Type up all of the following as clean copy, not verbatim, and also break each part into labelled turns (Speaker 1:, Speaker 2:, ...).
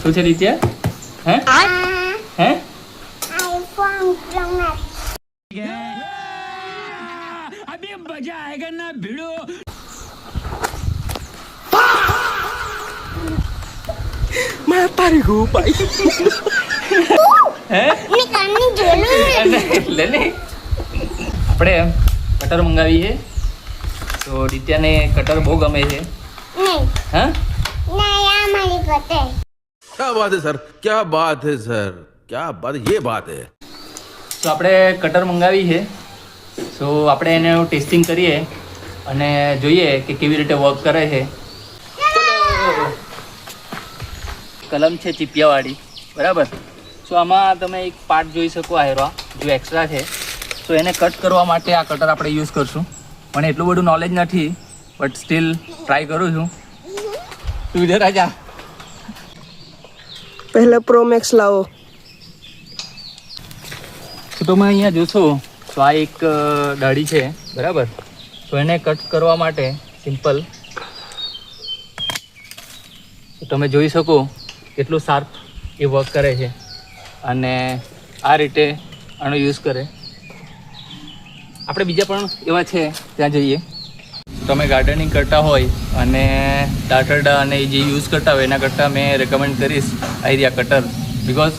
Speaker 1: શું છે દિત્યા? હે હે
Speaker 2: iPhone Pro Max.
Speaker 1: अभी मजा आएगा ना भिड़ो.
Speaker 3: मैं तारी को भाई
Speaker 1: હે
Speaker 2: મેં કાનની જોયું
Speaker 1: લે લે. આપણે કટર મંગાવી છે તો દિત્યાને કટર બહુ ગમે છે.
Speaker 2: નહીં
Speaker 1: હા
Speaker 2: નહીં આ મારી પતે.
Speaker 4: क्या बात है सर, क्या बात है सर, क्या बात, ये बात है.
Speaker 1: તો આપણે કટર મંગાવી છે સો આપણે એનું ટેસ્ટિંગ કરીએ અને જોઈએ કે કેવી રીતે વર્ક કરે છે. કલમ છે ચીપિયાવાળી, બરાબર. સો આમાં તમે એક પાર્ટ જોઈ શકો આયરો જો એક્સ્ટ્રા છે. સો એને કટ કરવા માટે આ કટર આપણે યુઝ કરશું. મને એટલું બધું નોલેજ નથી બટ સ્ટીલ ટ્રાય કરું છું. તું ઇધર આજા.
Speaker 3: पहले प्रो मैक्स लाओ.
Speaker 1: તો તમે અહીંયા જોશો તો આ એક ડાળી છે, બરાબર. તો એને કટ કરવા માટે સિમ્પલ તમે જોઈ શકો કેટલું શાર્પ એ વર્ક કરે છે અને આ રીતે આનો યુઝ કરે. આપણે બીજા પણ એવા છે ત્યાં જઈએ. તમે ગાર્ડનિંગ કરતા હોય અને ટાટરડા અને જે યુઝ કરતા હોય એના કરતાં મેં રેકમેન્ડ કરીશ આઈડિયા કટર. બિકોઝ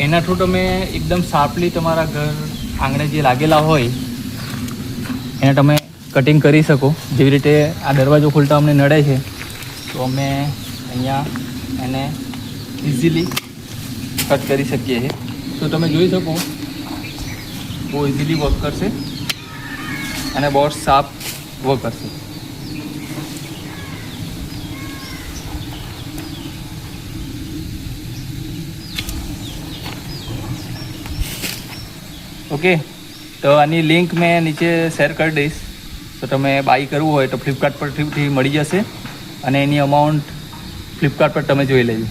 Speaker 1: એના થ્રુ તમે એકદમ શાર્પલી તમારા ઘર આંગણે જે લાગેલા હોય એને તમે કટિંગ કરી શકો. જેવી રીતે આ દરવાજો ખોલતા અમને નડે છે તો અમે અહીંયા એને ઇઝીલી કટ કરી શકીએ છીએ. તો તમે જોઈ શકો બહુ ઇઝીલી વર્ક કરશે અને બહુ શાર્પ વર્ક કરશે. ઓકે, તો આની લિંક મેં નીચે શેર કરી દઈશ. તો તમે બાય કરવું હોય તો ફ્લિપકાર્ટ પરથી મળી જશે અને એની અમાઉન્ટ ફ્લિપકાર્ટ પર તમે જોઈ લેજો.